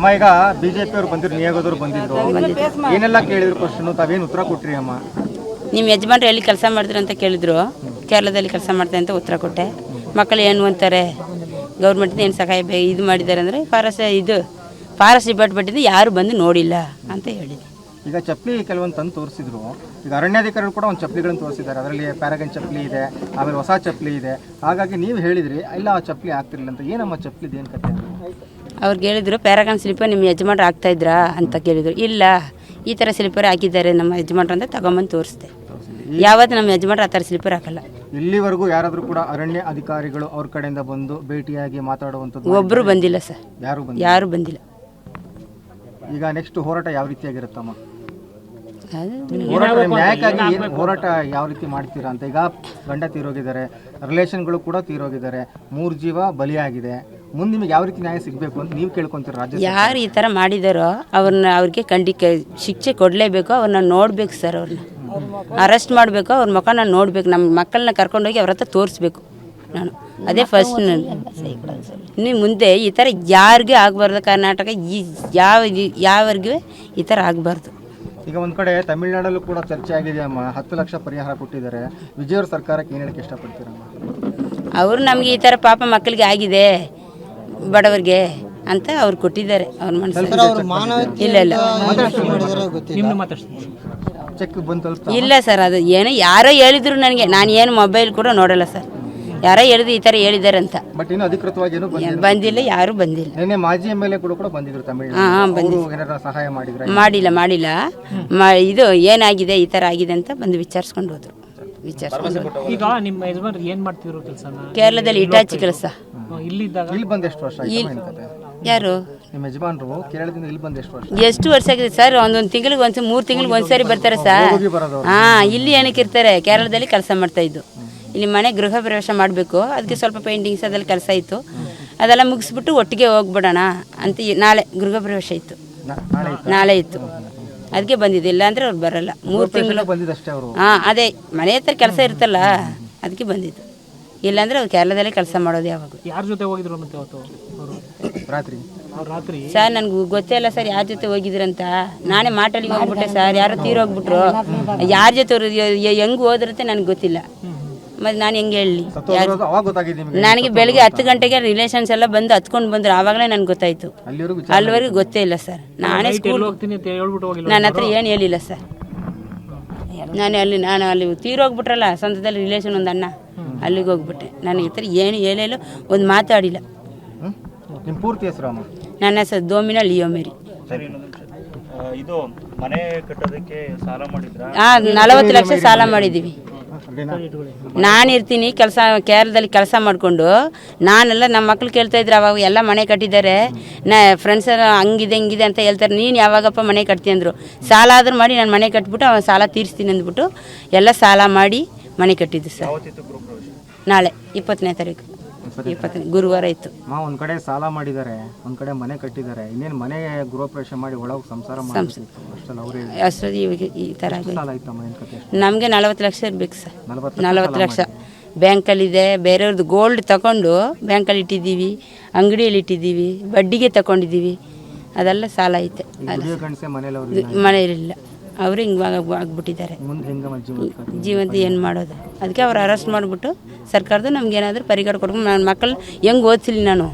ಅಮ್ಮ ಈಗ ಬಿಜೆಪಿ ಅವರು ಬಂದಿದ್ರು, ನಿಯೋಗದವ್ರು ಬಂದಿದ್ರು, ಏನೆಲ್ಲ ಕೇಳಿದ್ರು ಕ್ವಶನ್, ತಾವೇನು ಉತ್ತರ ಕೊಟ್ರಿ ಅಮ್ಮ? ನಿಮ್ಮ ಯಜಮಾನ್ರು ಎಲ್ಲಿ ಕೆಲಸ ಮಾಡಿದ್ರು ಅಂತ ಕೇಳಿದ್ರು. ಕೇರಳದಲ್ಲಿ ಕೆಲಸ ಮಾಡ್ತಾರೆ ಅಂತ ಉತ್ತರ ಕೊಟ್ಟೆ. ಮಕ್ಕಳು ಏನು ಅಂತಾರೆ, ಗೌರ್ಮೆಂಟಿಂದ ಏನು ಸಹಾಯ ಇದು ಮಾಡಿದ್ದಾರೆ ಅಂದರೆ ಫಾರೆಸ್ಟ್ ಡಿಪಾರ್ಟ್ಮೆಂಟಿಂದ ಯಾರು ಬಂದು ನೋಡಿಲ್ಲ ಅಂತ ಹೇಳಿದೆ. ಈಗ ಚಪ್ಪಲಿ ಕೆಲವೊಂದು ತಂದು ತೋರಿಸಿದ್ರು. ಈಗ ಅರಣ್ಯಾಧಿಕಾರಿಗಳು ಕೂಡ ಒಂದು ಚಪ್ಪಲಿಗಳನ್ನು ತೋರಿಸಿದ್ದಾರೆ. ಅದರಲ್ಲಿ ಪ್ಯಾರಾಗನ್ ಚಪ್ಪಲಿ ಇದೆ, ಆಮೇಲೆ ಹೊಸ ಚಪ್ಪಲಿ ಇದೆ. ಹಾಗಾಗಿ ನೀವು ಹೇಳಿದ್ರಿ ಇಲ್ಲ ಆ ಚಪ್ಪಲಿ ಆಗ್ತಿರ್ಲಿಲ್ಲ ಅಂತ. ಏನಮ್ಮ ಚಪ್ಪಲಿದು ಏನು ಕತೆ? ಅವ್ರಿಗೆ ಹೇಳಿದ್ರು ಪ್ಯಾರಾಗನ್ ಸ್ಲಿಪ್ಪರ್ ನಿಮ್ಮ ಯಜಮಾನ್ರು ಹಾಕ್ತಾಯಿದ್ರಾ ಅಂತ ಕೇಳಿದ್ರು. ಇಲ್ಲ, ಈ ಥರ ಸ್ಲಿಪ್ಪರ್ ಹಾಕಿದ್ದಾರೆ ನಮ್ಮ ಯಜಮಾನ್ರು ಅಂತ ತಗೊಂಬಂದು ತೋರಿಸ್ದೆ. ಯಾವತ್ತು ನಮ್ಮ ಯಜಮಾನ್ರು ಆ ಥರ ಸ್ಲಿಪ್ಪರ್ ಹಾಕಲ್ಲ. ಇಲ್ಲಿವರೆಗೂ ಯಾರಾದರೂ ಕೂಡ ಅರಣ್ಯ ಅಧಿಕಾರಿಗಳು ಅವ್ರ ಕಡೆಯಿಂದ ಬಂದು ಭೇಟಿಯಾಗಿ ಮಾತಾಡುವಂಥದ್ದು ಒಬ್ಬರು ಬಂದಿಲ್ಲ ಸರ್, ಯಾರು ಬಂದಿಲ್ಲ. ಈಗ ನೆಕ್ಸ್ಟ್ ಹೋರಾಟ ಯಾವ ರೀತಿಯಾಗಿರುತ್ತಮ್ಮ? ನ್ಯಾಯಕ್ಕಾಗಿ ಹೋರಾಟ ಯಾವ ರೀತಿ ಮಾಡ್ತೀರಾ ಅಂತ? ಈಗ ಗಂಡ ತೀರೋಗಿದ್ದಾರೆ, ರಿಲೇಷನ್ಗಳು ಕೂಡ ತೀರೋಗಿದ್ದಾರೆ, 3 ಜೀವ ಬಲಿಯಾಗಿದೆ. ಮುಂದೆ ನಿಮಗೆ ಯಾವ ರೀತಿ ನ್ಯಾಯ ಸಿಗಬೇಕು ಅಂತ ನೀವು ಕೇಳ್ಕೊಂತೀರ? ರಾಜ್ಯ ಯಾರು ಈ ಥರ ಮಾಡಿದಾರೋ ಅವ್ರಿಗೆ ಶಿಕ್ಷೆ ಕೊಡಲೇಬೇಕು. ಅವ್ರನ್ನ ನೋಡ್ಬೇಕು ಸರ್, ಅವ್ರನ್ನ ಅರೆಸ್ಟ್ ಮಾಡಬೇಕು, ಅವ್ರ ಮುಖನ ನೋಡ್ಬೇಕು. ನಮ್ಮ ಮಕ್ಕಳನ್ನ ಕರ್ಕೊಂಡೋಗಿ ಅವ್ರ ಹತ್ರ ತೋರಿಸ್ಬೇಕು. ನಾನು ಅದೇ ಫಸ್ಟ್. ನೀವು ಮುಂದೆ ಈ ಥರ ಯಾರಿಗೂ ಆಗಬಾರ್ದು. ಕರ್ನಾಟಕ ಯಾವ್ರಿಗೂ ಈ ಥರ ಆಗಬಾರ್ದು. ಈಗ ಒಂದು ಕಡೆ ತಮಿಳುನಾಡಲ್ಲೂ ಕೂಡ ಚರ್ಚೆ ಆಗಿದೆ ಅಮ್ಮ, 10 ಲಕ್ಷ ಪರಿಹಾರ ಕೊಟ್ಟಿದ್ದಾರೆ. ವಿಜಯವ್ರ ಸರ್ಕಾರಕ್ಕೆ ಏನು ಹೇಳಕ್ಕೆ ಇಷ್ಟಪಡ್ತೀರಮ್ಮ? ಅವರು ನಮಗೆ ಈ ಥರ ಪಾಪ ಮಕ್ಕಳಿಗೆ ಆಗಿದೆ, ಬಡವರಿಗೆ ಅಂತ ಅವ್ರು ಕೊಟ್ಟಿದ್ದಾರೆ. ಅವ್ರ ಮನಸ್ಸಲ್ಲಿ ಇಲ್ಲ ಚೆಕ್ ಬಂತು ಇಲ್ಲ ಸರ್. ಅದು ಏನೋ ಯಾರೋ ಹೇಳಿದ್ರು ನನಗೆ. ನಾನು ಏನು ಮೊಬೈಲ್ ಕೂಡ ನೋಡಲ್ಲ ಸರ್. ಯಾರೋ ಹೇಳಿದ್ರು ಈ ಥರ ಹೇಳಿದ್ದಾರೆ ಅಂತ. ಬಟ್ ಇನ್ನು ಅಧಿಕೃತವಾಗಿ ಏನು ಬಂದಿಲ್ಲ, ಯಾರು ಬಂದಿಲ್ಲ. ನಿನ್ನೆ ಮಾಜಿ MLA ಕೂಡ ಬಂದಿದ್ರು ತಮಿಳುನಾಡು. ಸಹಾಯ ಮಾಡಿಲ್ಲ. ಇದು ಏನಾಗಿದೆ, ಈ ಥರ ಆಗಿದೆ ಅಂತ ಬಂದು ವಿಚಾರಿಸ್ಕೊಂಡು ಹೋದ್ರು. ಈಗ ನಿಮ್ಮ ಯಜಮಾನ್ರು ಏನು ಮಾಡ್ತಿದ್ರು ಕೆಲಸ? ಕೇರಳದಲ್ಲಿ ಇಟಾಚಿ ಕೆಲಸ. ಇಲ್ಲಿ ಬಂದು ಎಷ್ಟು ವರ್ಷ? ಯಾರು ನಿಮ್ಮ ಯಜಮಾನ್ರು ಕೇರಳದಿಂದ ಇಲ್ಲಿ ಬಂದು ಎಷ್ಟು ವರ್ಷ? ಎಷ್ಟು ವರ್ಷ ಆಗಿದೆ ಸರ್? ಒಂದೊಂದು ತಿಂಗಳಿಗೆ 3 ತಿಂಗಳಿಗೆ ಒಂದ್ಸರಿ ಬರ್ತಾರೆ ಸರ್. ಇಲ್ಲಿ ಏನಕ್ಕೆ ಇರ್ತಾರೆ? ಕೇರಳದಲ್ಲಿ ಕೆಲಸ ಮಾಡ್ತಾ ಇದ್ದು. ಇಲ್ಲಿ ಮನೆ ಗೃಹ ಪ್ರವೇಶ ಮಾಡಬೇಕು, ಅದಕ್ಕೆ ಸ್ವಲ್ಪ ಪೇಂಟಿಂಗ್ಸ್ ಅದೆಲ್ಲ ಕೆಲಸ ಇತ್ತು. ಅದೆಲ್ಲ ಮುಗಿಸ್ಬಿಟ್ಟು ಒಟ್ಟಿಗೆ ಹೋಗ್ಬಿಡೋಣ ಅಂತ ನಾಳೆ ಗೃಹ ಪ್ರವೇಶ ಇತ್ತು. ನಾಳೆ ಇತ್ತು, ಅದಕ್ಕೆ ಬಂದಿದ್ದು. ಇಲ್ಲ ಅಂದರೆ ಅವ್ರು ಬರಲ್ಲ. 3 ತಿಂಗಳು ಅದೇ ಮನೆ ಹತ್ರ ಕೆಲಸ ಇರ್ತಲ್ಲ, ಅದಕ್ಕೆ ಬಂದಿದ್ದು. ಇಲ್ಲಾಂದರೆ ಅವ್ರು ಕೇರಳದಲ್ಲೇ ಕೆಲಸ ಮಾಡೋದು. ಯಾವಾಗ ಯಾರ ಜೊತೆ ಹೋಗಿದ್ರು ಮತ್ತೆ ರಾತ್ರಿ? ಸರ್ ನನಗೆ ಗೊತ್ತೇ ಇಲ್ಲ ಸರ್ ಯಾರ ಜೊತೆ ಹೋಗಿದ್ರಂತ. ನಾನೇ ಮಾಟಲ್ಲಿಗೆ ಹೋಗ್ಬಿಟ್ಟೆ ಸರ್. ಯಾರೋ ತೀರೋಗ್ಬಿಟ್ರು. ಯಾರ ಜೊತೆ ಹೆಂಗೆ ಹೋದ್ರಂತೆ ನನಗೆ ಗೊತ್ತಿಲ್ಲ. ಮತ್ತು ನಾನು ಹೆಂಗೆ ಹೇಳಲಿ? ನನಗೆ ಬೆಳಗ್ಗೆ 10 ಗಂಟೆಗೆ ರಿಲೇಷನ್ಸ್ ಎಲ್ಲ ಬಂದು ಹತ್ಕೊಂಡು ಬಂದರು. ಆವಾಗಲೇ ನನಗೆ ಗೊತ್ತಾಯಿತು. ಅಲ್ಲಿವರೆಗೂ ಗೊತ್ತೇ ಇಲ್ಲ ಸರ್. ನಾನೇ ಸ್ಕೂಲ್ ನನ್ನ ಹತ್ರ ಏನು ಹೇಳಿಲ್ಲ ಸರ್. ನಾನು ಅಲ್ಲಿ ತೀರೋಗ್ಬಿಟ್ರಲ್ಲ, ಸ್ವಂತದಲ್ಲಿ ರಿಲೇಷನ್ ಒಂದು ಅಣ್ಣ, ಅಲ್ಲಿಗೆ ಹೋಗ್ಬಿಟ್ಟೆ. ನನಗೆ ಈ ಥರ ಏನು ಹೇಳಿಲ್ಲ, ಒಂದು ಮಾತಾಡಿಲ್ಲ. ನನ್ನ ಹೆಸರು ದೋಮಿನಾ ಲಿಯೋಮೇರಿ. ಇದು ಮನೆ ಕಟ್ಟೋದಕ್ಕೆ ಸಾಲ ಮಾಡಿದ್ರಾ? 40 ಲಕ್ಷ ಸಾಲ ಮಾಡಿದ್ದೀವಿ. ನಾನಿರ್ತೀನಿ ಕೆಲಸ, ಕೇರಳದಲ್ಲಿ ಕೆಲಸ ಮಾಡಿಕೊಂಡು. ನಾನೆಲ್ಲ ನಮ್ಮ ಮಕ್ಳು ಕೇಳ್ತಾ ಇದ್ರು ಅವಾಗ, ಎಲ್ಲ ಮನೆ ಕಟ್ಟಿದ್ದಾರೆ, ಫ್ರೆಂಡ್ಸ್ ಹಂಗಿದೆ ಹಿಂಗಿದೆ ಅಂತ ಹೇಳ್ತಾರೆ. ನೀನು ಯಾವಾಗಪ್ಪ ಮನೆ ಕಟ್ತೀನಿ ಅಂದರು. ಸಾಲ ಆದ್ರೂ ಮಾಡಿ ನಾನು ಮನೆ ಕಟ್ಬಿಟ್ಟು ಅವನು ಸಾಲ ತೀರಿಸ್ತೀನಿ ಅಂದ್ಬಿಟ್ಟು ಎಲ್ಲ ಸಾಲ ಮಾಡಿ ಮನೆ ಕಟ್ಟಿದ್ದು ಸರ್. ನಾಳೆ 20ನೇ ತಾರೀಕು, 20 ಗುರುವಾರ ಇತ್ತು. ಒಂದು ಕಡೆ ಸಾಲ ಮಾಡಿದ್ದಾರೆ, ಒಂದು ಕಡೆ ಮನೆ ಕಟ್ಟಿದ್ದಾರೆ. ಇನ್ನೇನು ಮನೆ ಗೃಹ ಪ್ರವೇಶ ಮಾಡಿ ಒಳಗೆ ಸಂಸಾರ ಅಷ್ಟೊಂದು ಇವಾಗ ಈ ಥರ ನಮಗೆ 40 ಲಕ್ಷ ಇರಬೇಕು ಸರ್. 40 ಲಕ್ಷ ಬ್ಯಾಂಕಲ್ಲಿದೆ. ಬೇರೆಯವ್ರದ್ದು ಗೋಲ್ಡ್ ತಗೊಂಡು ಬ್ಯಾಂಕಲ್ಲಿ ಇಟ್ಟಿದ್ದೀವಿ, ಅಂಗಡಿಯಲ್ಲಿ ಇಟ್ಟಿದ್ದೀವಿ, ಬಡ್ಡಿಗೆ ತಗೊಂಡಿದ್ದೀವಿ. ಅದೆಲ್ಲ ಸಾಲ ಐತೆ. ಮನೆಯಲ್ಲಿಲ್ಲ, ಅವರು ಹಿಂಗೆ ಆಗ್ಬಿಟ್ಟಿದ್ದಾರೆ. ಜೀವಂತ ಏನು ಮಾಡೋದು? ಅದಕ್ಕೆ ಅವ್ರು ಅರೆಸ್ಟ್ ಮಾಡಿಬಿಟ್ಟು ಸರ್ಕಾರದ ನಮ್ಗೇನಾದರೂ ಪರಿಹಾರ ಕೊಡ್ಕೊಂಡು ನನ್ನ ಮಕ್ಕಳು ಹೆಂಗೆ ಓದಿಸಲಿ ನಾನು?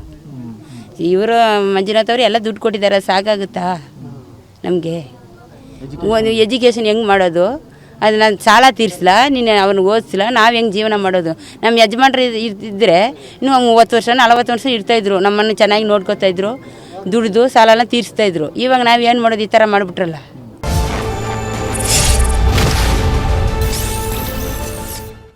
ಇವರು ಮಂಜುನಾಥ್ ಅವರು ಎಲ್ಲ ದುಡ್ಡು ಕೊಟ್ಟಿದ್ದಾರೆ, ಸಾಕಾಗುತ್ತಾ ನಮಗೆ? ಒಂದು ಎಜುಕೇಷನ್ ಹೆಂಗೆ ಮಾಡೋದು? ಅದು ನಾನು ಸಾಲ ತೀರಿಸಲ, ನೀನು ಅವ್ನು ಓದಿಸಿಲ್ಲ, ನಾವು ಹೆಂಗೆ ಜೀವನ ಮಾಡೋದು? ನಮ್ಮ ಯಜಮಾನ್ರು ಇದ್ದರೆ ಇನ್ನೂ 30 ವರ್ಷ 40 ವರ್ಷ ಇರ್ತಾಯಿದ್ರು. ನಮ್ಮನ್ನು ಚೆನ್ನಾಗಿ ನೋಡ್ಕೊತಾಯಿದ್ರು, ದುಡ್ದು ಸಾಲನ ತೀರಿಸ್ತಾಯಿದ್ರು. ಇವಾಗ ನಾವು ಏನು ಮಾಡೋದು? ಈ ಥರ ಮಾಡಿಬಿಟ್ರಲ್ಲ.